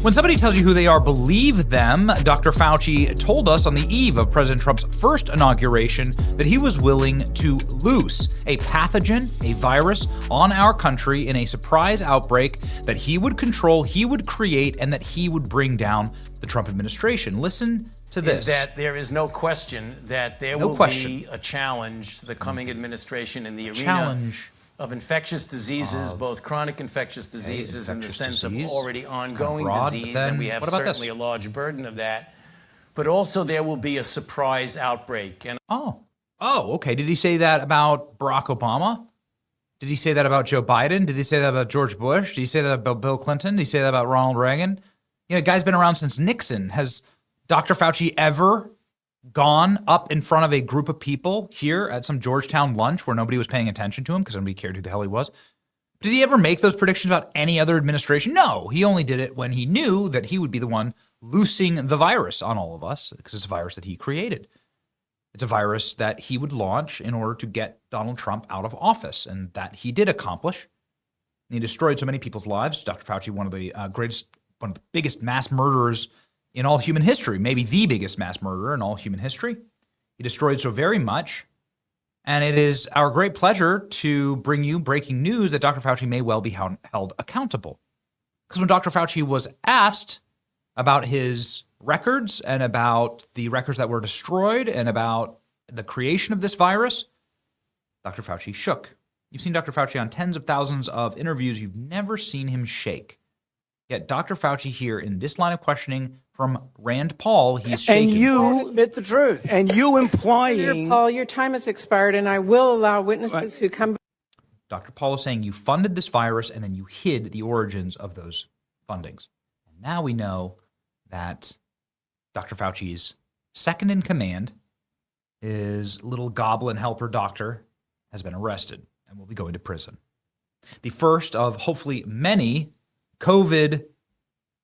When somebody tells you who they are, believe them. Dr. Fauci told us on the eve of President Trump's first inauguration that he was willing to loose a pathogen, a virus, on our country in a surprise outbreak that he would control, he would create, and that he would bring down the Trump administration. Listen to this. Is that there is no question that there will be a challenge to the coming administration in the arena of infectious diseases, both chronic infectious diseases in the sense of already ongoing disease, and we have certainly a large burden of that. But also there will be a surprise outbreak. And okay. Did he say that about Barack Obama? Did he say that about Joe Biden? Did he say that about George Bush? Did he say that about Bill Clinton? Did he say that about Ronald Reagan? You know, the guy's been around since Nixon. Has Dr. Fauci ever gone up in front of a group of people here at some Georgetown lunch where nobody was paying attention to him because nobody cared who the hell he was? Did he ever make those predictions about any other administration? No, he only did it when he knew that he would be the one loosing the virus on all of us, because it's a virus that he created. It's a virus that he would launch in order to get Donald Trump out of office, and that he did accomplish. He destroyed so many people's lives. Dr. Fauci, one of the biggest mass murderers in all human history, maybe the biggest mass murderer in all human history. He destroyed so very much. And it is our great pleasure to bring you breaking news that Dr. Fauci may well be held accountable. Because when Dr. Fauci was asked about his records and about the records that were destroyed and about the creation of this virus, Dr. Fauci shook. You've seen Dr. Fauci on tens of thousands of interviews. You've never seen him shake. Yet Dr. Fauci here in this line of questioning from Rand Paul, he's shaking. And you admit the truth. And you implying... Senator Paul, your time has expired, and I will allow witnesses who come... Dr. Paul is saying you funded this virus and then you hid the origins of those fundings. And now we know that Dr. Fauci's second in command, his little goblin helper doctor, has been arrested and will be going to prison. The first of hopefully many COVID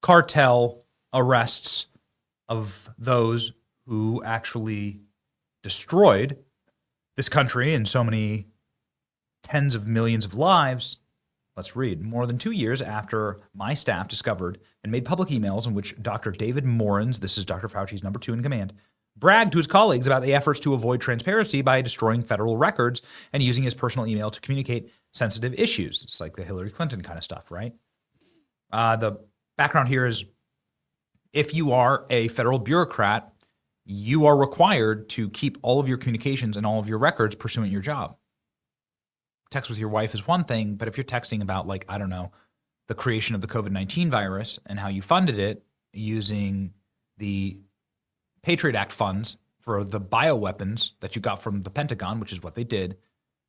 cartel arrests of those who actually destroyed this country and so many tens of millions of lives. Let's read. More than 2 years after my staff discovered and made public emails in which Dr. David Morens, this is Dr. Fauci's number 2 in command, bragged to his colleagues about the efforts to avoid transparency by destroying federal records and using his personal email to communicate sensitive issues. It's like the Hillary Clinton kind of stuff, right? The background here is, if you are a federal bureaucrat, you are required to keep all of your communications and all of your records pursuant your job. Text with your wife is one thing, but if you're texting about, like, I don't know, the creation of the COVID-19 virus and how you funded it using the Patriot Act funds for the bioweapons that you got from the Pentagon, which is what they did,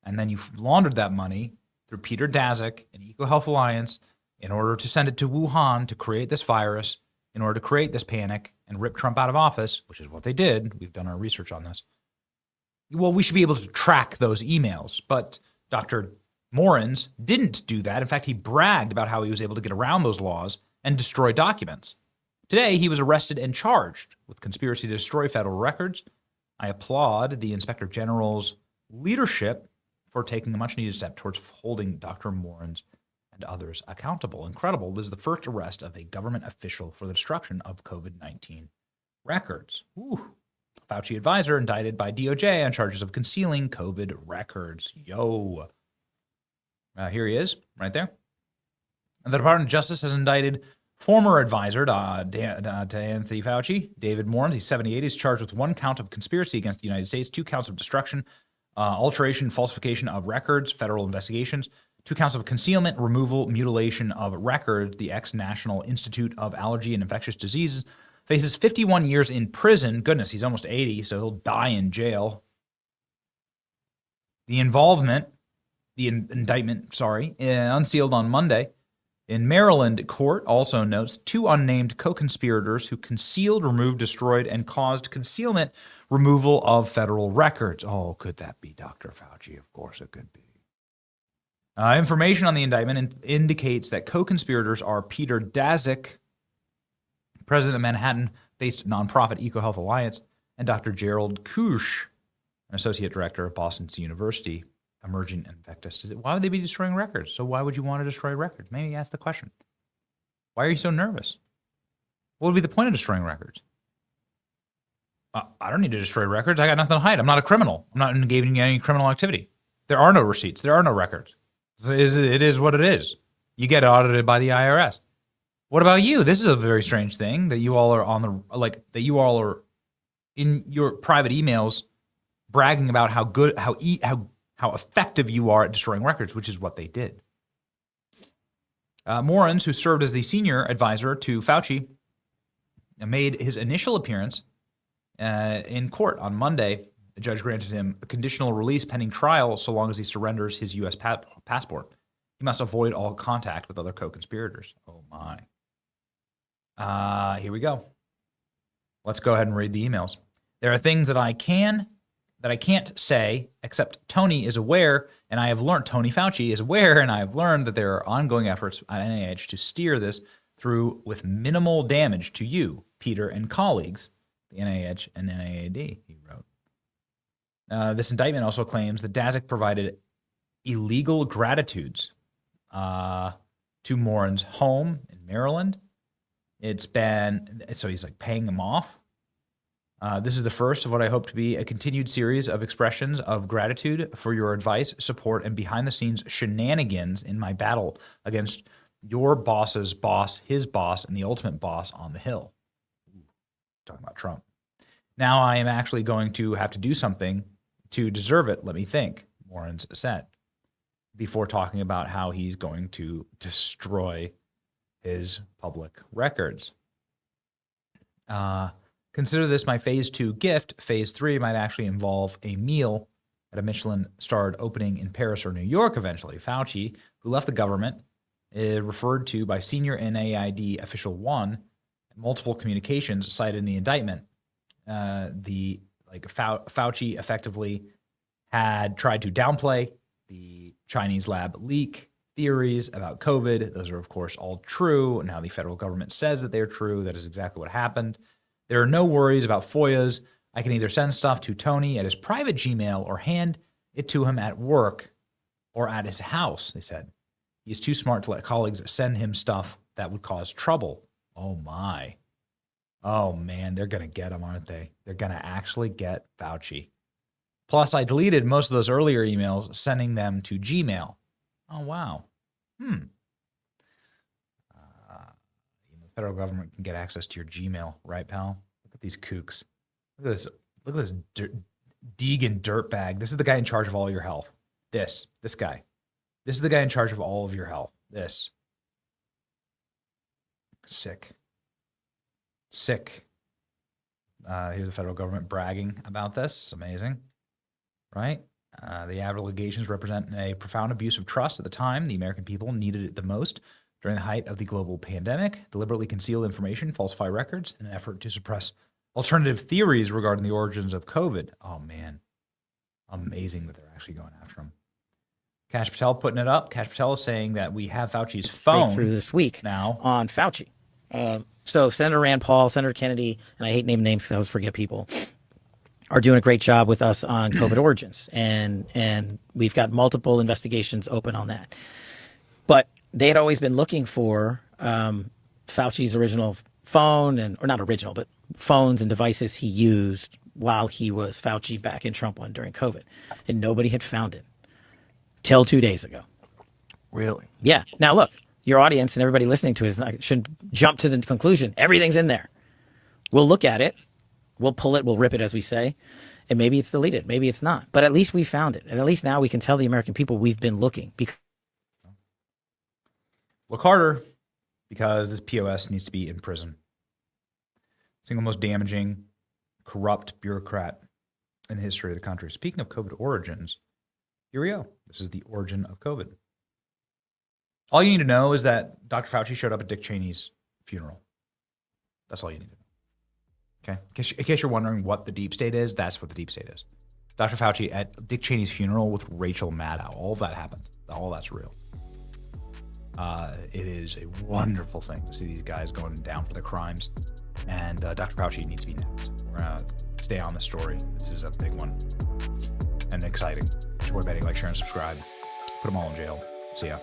and then you laundered that money through Peter Daszak and EcoHealth Alliance in order to send it to Wuhan to create this virus, in order to create this panic and rip Trump out of office, which is what they did. We've done our research on this. Well, we should be able to track those emails. But Dr. Morens didn't do that. In fact, he bragged about how he was able to get around those laws and destroy documents. Today, he was arrested and charged with conspiracy to destroy federal records. I applaud the Inspector General's leadership for taking a much-needed step towards holding Dr. Morens and others accountable. Incredible. This is the first arrest of a government official for the destruction of COVID-19 records. Fauci advisor indicted by DOJ on charges of concealing COVID records. Yo. Here he is, right there. And the Department of Justice has indicted former advisor to Anthony Fauci, David Morens. He's 78. He's charged with 1 count of conspiracy against the United States, 2 counts of destruction, alteration, falsification of records, federal investigations, 2 counts of concealment, removal, mutilation of records. The ex-National Institute of Allergy and Infectious Diseases faces 51 years in prison. Goodness, he's almost 80, so he'll die in jail. The indictment, unsealed on Monday in Maryland court, also notes 2 unnamed co-conspirators who concealed, removed, destroyed, and caused concealment, removal of federal records. Oh, could that be Dr. Fauci? Of course it could be. Information on the indictment indicates that co-conspirators are Peter Daszak, president of Manhattan-based nonprofit EcoHealth Alliance, and Dr. Gerald Kusch, an associate director of Boston University Emerging Infectious. Why would they be destroying records? So why would you want to destroy records? Maybe ask the question. Why are you so nervous? What would be the point of destroying records? I don't need to destroy records. I got nothing to hide. I'm not a criminal. I'm not engaging in any criminal activity. There are no receipts. There are no records. It is what it is. You get audited by the IRS. What about you? This is a very strange thing that you all are that you all are in your private emails bragging about how good, how effective you are at destroying records, which is what they did. Morens, who served as the senior advisor to Fauci, made his initial appearance in court on Monday. The judge granted him a conditional release pending trial so long as he surrenders his U.S. passport. He must avoid all contact with other co-conspirators. Oh, my. Here we go. Let's go ahead and read the emails. There are things that I can't say, except Tony is aware, and I have learned, Tony Fauci is aware, and I have learned that there are ongoing efforts at NIH to steer this through with minimal damage to you, Peter, and colleagues, the NIH and NIAID, he wrote. This indictment also claims that Daszak provided illegal gratitudes to Morens' home in Maryland. So he's like paying them off. This is the first of what I hope to be a continued series of expressions of gratitude for your advice, support, and behind-the-scenes shenanigans in my battle against your boss's boss, his boss, and the ultimate boss on the Hill. Talking about Trump. Now I am actually going to have to do something to deserve it, let me think, Morens said, before talking about how he's going to destroy his public records. Consider this my phase 2 gift. Phase 3 might actually involve a meal at a Michelin-starred opening in Paris or New York eventually. Fauci, who left the government, referred to by senior NIAID official 1, multiple communications cited in the indictment. Fauci effectively had tried to downplay the Chinese lab leak theories about COVID. Those are, of course, all true. And now the federal government says that they're true. That is exactly what happened. There are no worries about FOIAs. I can either send stuff to Tony at his private Gmail or hand it to him at work or at his house, they said. He is too smart to let colleagues send him stuff that would cause trouble. Oh, my. Oh, man, they're going to get him, aren't they? They're going to actually get Fauci. Plus, I deleted most of those earlier emails, sending them to Gmail. Oh, wow. The federal government can get access to your Gmail, right, pal? Look at these kooks. Look at this Deegan dirtbag. This is the guy in charge of all your health. This guy. This is the guy in charge of all of your health. This. Sick. Here's the federal government bragging about this. It's amazing, right? The allegations represent a profound abuse of trust at the time the American people needed it the most during the height of the global pandemic, deliberately conceal information, falsify records in an effort to suppress alternative theories regarding the origins of COVID. Oh, man. Amazing that they're actually going after him. Kash Patel putting it up. Kash Patel is saying that we have Fauci's phone through this week now on Fauci. So Senator Rand Paul, Senator Kennedy, and I hate naming names because I always forget people, are doing a great job with us on COVID origins. And we've got multiple investigations open on that. But they had always been looking for Fauci's original phone, or not original, but phones and devices he used while he was Fauci back in Trump one during COVID. And nobody had found it till 2 days ago. Really? Yeah. Now, look, your audience and everybody listening to it should jump to the conclusion. Everything's in there. We'll look at it. We'll pull it. We'll rip it, as we say. And maybe it's deleted. Maybe it's not. But at least we found it. And at least now we can tell the American people we've been looking. Look harder, because this POS needs to be in prison. Single most damaging, corrupt bureaucrat in the history of the country. Speaking of COVID origins, here we go. This is the origin of COVID. All you need to know is that Dr. Fauci showed up at Dick Cheney's funeral. That's all you need to know. Okay? In case you're wondering what the deep state is, that's what the deep state is. Dr. Fauci at Dick Cheney's funeral with Rachel Maddow. All of that happened. All that's real. It is a wonderful thing to see these guys going down for their crimes. And Dr. Fauci needs to be next. We're going to stay on the story. This is a big one and exciting. It's your boy Betty. Like, share, and subscribe. Put them all in jail. See ya.